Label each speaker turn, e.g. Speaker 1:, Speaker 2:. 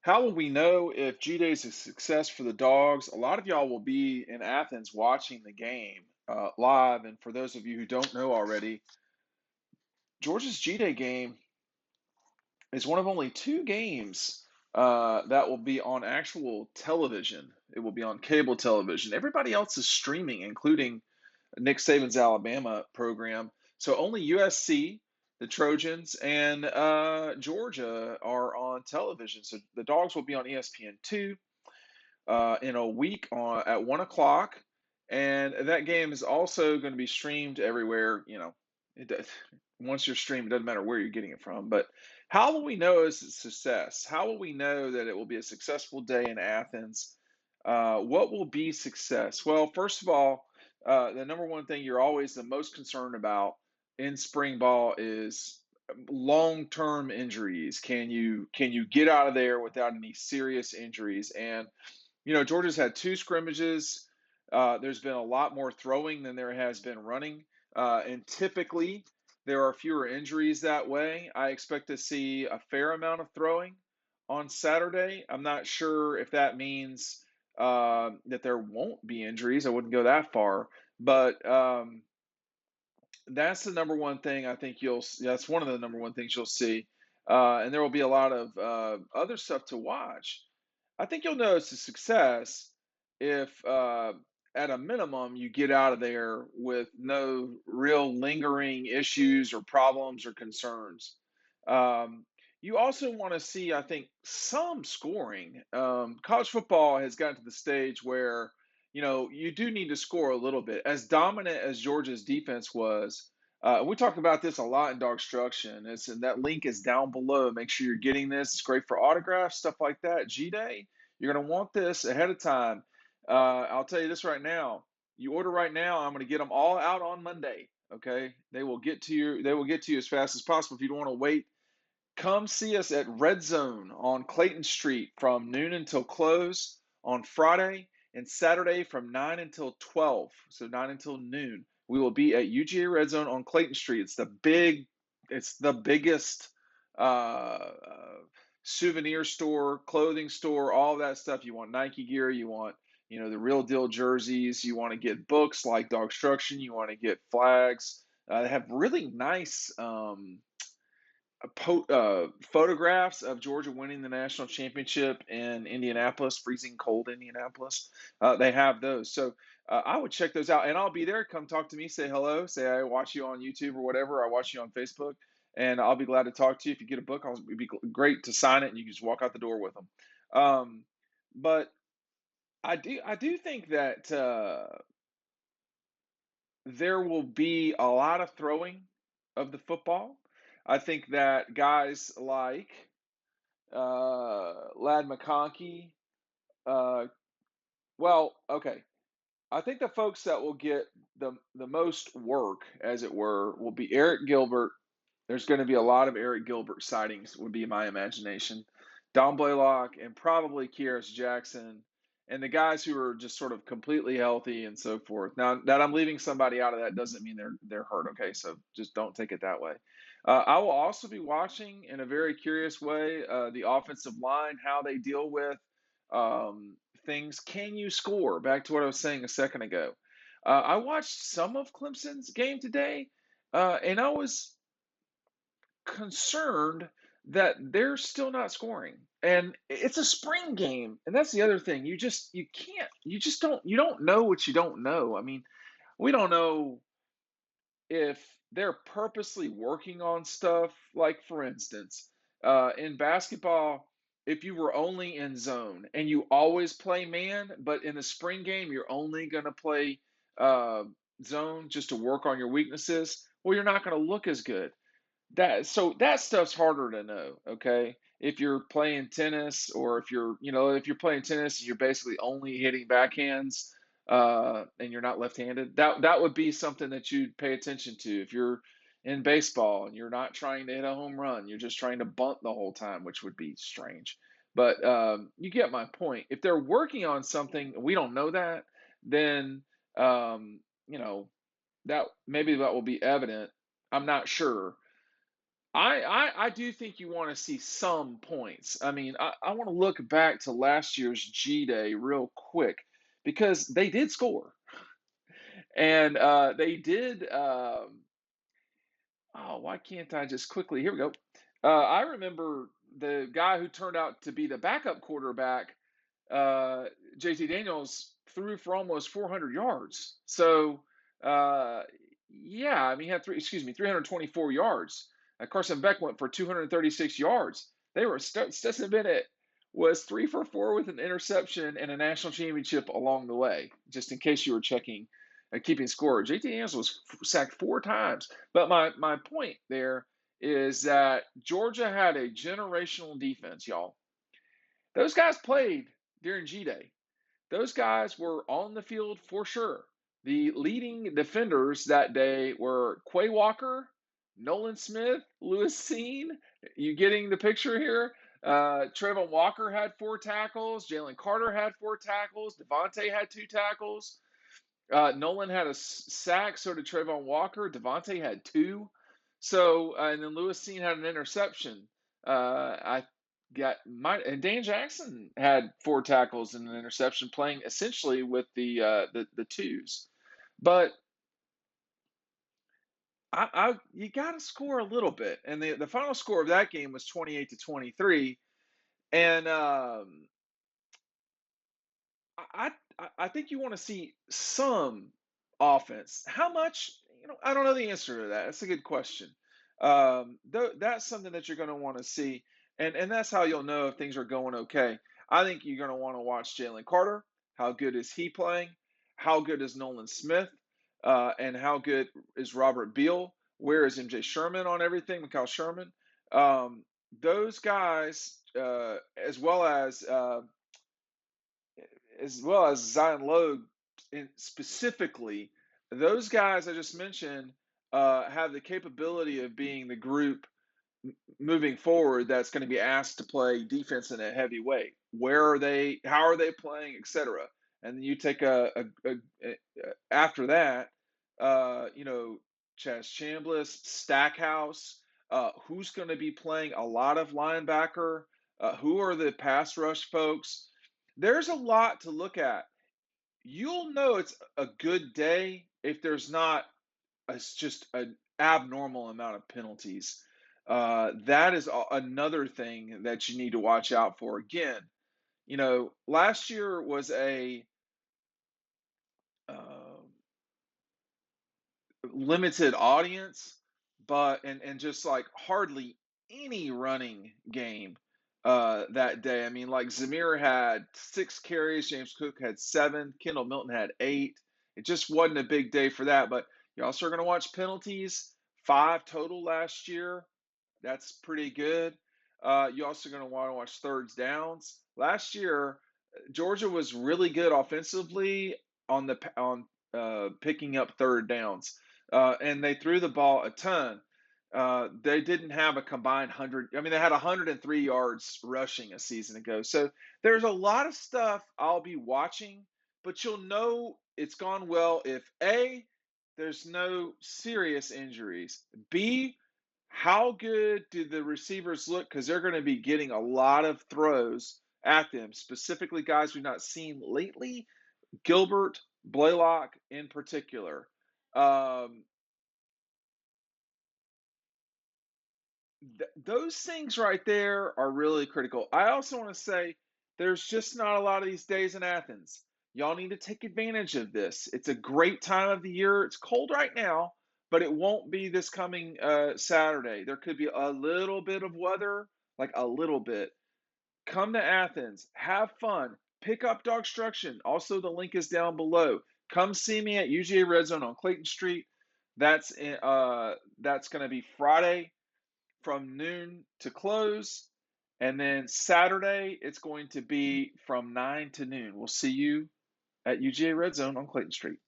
Speaker 1: How will we know if G-Day is a success for the Dogs? A lot of y'all will be in Athens watching the game live. And for those of you who don't know already, Georgia's G-Day game is one of only two games that will be on actual television. It will be on cable television. Everybody else is streaming, including Nick Saban's Alabama program. So only USC, the Trojans, and Georgia are on television. So the Dogs will be on ESPN2 in a week at 1 o'clock, and that game is also going to be streamed everywhere. It does, once you're streamed, it doesn't matter where you're getting it from. But how will we know it's a success? How will we know that it will be a successful day in Athens? What will be success? Well, first of all, the number one thing you're always the most concerned about in spring ball is long-term injuries. Can you get out of there without any serious injuries? And Georgia's had two scrimmages. There's been a lot more throwing than there has been running. And typically, there are fewer injuries that way. I expect to see a fair amount of throwing on Saturday. I'm not sure if that means that there won't be injuries. I wouldn't go that far. But that's the number one thing I think that's one of the number one things you'll see. And there will be a lot of other stuff to watch. I think you'll notice a success if, at a minimum, you get out of there with no real lingering issues or problems or concerns. Um, you also want to see, I think, some scoring. College football has gotten to the stage where, you do need to score a little bit. As dominant as Georgia's defense was, we talk about this a lot in DAWGSTRUCTION. And that link is down below. Make sure you're getting this. It's great for autographs, stuff like that. G-Day, you're going to want this ahead of time. I'll tell you this right now. You order right now, I'm going to get them all out on Monday. Okay, they will get to you. They will get to you as fast as possible. If you don't want to wait, come see us at Red Zone on Clayton Street from noon until close on Friday, and Saturday from 9 until 12. So 9 until noon. We will be at UGA Red Zone on Clayton Street. It's the biggest souvenir store, clothing store, all that stuff. You want Nike gear, you want the real deal jerseys, you want to get books like DAWGSTRUCTION, you want to get flags. They have really nice photographs of Georgia winning the national championship in Indianapolis, freezing cold Indianapolis. They have those. So I would check those out, and I'll be there. Come talk to me, say hello, say I watch you on YouTube or whatever. I watch you on Facebook, and I'll be glad to talk to you. If you get a book, it'd be great to sign it, and you can just walk out the door with them. But I do think that there will be a lot of throwing of the football. I think that guys like Lad McConkey, uh, okay. I think the folks that will get the most work, as it were, will be Eric Gilbert. There's going to be a lot of Eric Gilbert sightings, would be my imagination. Don Blaylock and probably Kieris Jackson and the guys who are just sort of completely healthy and so forth. Now that I'm leaving somebody out of that doesn't mean they're hurt. Okay, so just don't take it that way. I will also be watching in a very curious way the offensive line, how they deal with things. Can you score? Back to what I was saying a second ago. I watched some of Clemson's game today, and I was concerned that they're still not scoring. And it's a spring game, and that's the other thing. You don't know what you don't know. I mean, we don't know if they're purposely working on stuff. Like, for instance, in basketball, if you were only in zone and you always play man, but in the spring game you're only going to play uh, zone just to work on your weaknesses, well, you're not going to look as good. That stuff's harder to know. Okay, if you're playing tennis, or if you're playing tennis and you're basically only hitting backhands, and you're not left-handed, that would be something that you'd pay attention to. If you're in baseball and you're not trying to hit a home run, you're just trying to bunt the whole time, which would be strange. But you get my point. If they're working on something, we don't know that, then you know that maybe that will be evident. I'm not sure. I do think you want to see some points. I mean, I want to look back to last year's G Day real quick because they did score and they did. Oh, why can't I just quickly? Here we go. I remember the guy who turned out to be the backup quarterback, uh, JT Daniels, threw for almost 400 yards. So, uh, yeah, I mean, he had 324 yards. Carson Beck went for 236 yards. They were Stetson Bennett was 3 for 4 with an interception and a national championship along the way. Just in case you were checking, keeping score, JT Daniels was sacked 4 times. But my point there is that Georgia had a generational defense, y'all. Those guys played during G Day. Those guys were on the field for sure. The leading defenders that day were Quay Walker, Nolan Smith, Lewis Cine. You getting the picture here? Trayvon Walker had 4 tackles. Jalen Carter had 4 tackles. Devontae had 2 tackles. Nolan had a sack. So did Trayvon Walker. Devontae had 2. So and then Lewis Cine had an interception. I and Dan Jackson had 4 tackles and an interception, playing essentially with the twos. But I you got to score a little bit, and the final score of that game was 28-23, and I I think you want to see some offense. How much? I don't know the answer to that. That's a good question. That's something that you're going to want to see, and that's how you'll know if things are going okay. I think you're going to want to watch Jalen Carter. How good is he playing? How good is Nolan Smith? And how good is Robert Beal? Where is MJ Sherman on everything? Mikhail Sherman. Um, those guys, as well as Zion Logue specifically, those guys I just mentioned have the capability of being the group moving forward that's going to be asked to play defense in a heavy way. Where are they? How are they playing, etc. And then you take after that, Chaz Chambliss, Stackhouse. Who's going to be playing a lot of linebacker? Who are the pass rush folks? There's a lot to look at. You'll know it's a good day if there's not just an abnormal amount of penalties. That is another thing that you need to watch out for. Again, last year was a uh, limited audience, but and just like hardly any running game that day. I mean, like Zamir had 6 carries, James Cook had 7, Kendall Milton had 8. It just wasn't a big day for that. But you're also going to watch penalties, 5 total last year. That's pretty good. You're also going to want to watch thirds downs. Last year, Georgia was really good offensively on picking up third downs, and they threw the ball a ton. They didn't have a combined 100. I mean, they had 103 yards rushing a season ago. So there's a lot of stuff I'll be watching, but you'll know it's gone well if A, there's no serious injuries. B, how good do the receivers look? Because they're going to be getting a lot of throws at them, specifically guys we've not seen lately, Gilbert, Blaylock in particular. Um, those things right there are really critical. I also want to say there's just not a lot of these days in Athens. Y'all need to take advantage of this. It's a great time of the year. It's cold right now, but it won't be this coming Saturday. There could be a little bit of weather, like a little bit. Come to Athens, have fun, pick up DAWGSTRUCTION. Also, the link is down below. Come see me at UGA Red Zone on Clayton Street. That's going to be Friday from noon to close. And then Saturday, it's going to be from 9 to noon. We'll see you at UGA Red Zone on Clayton Street.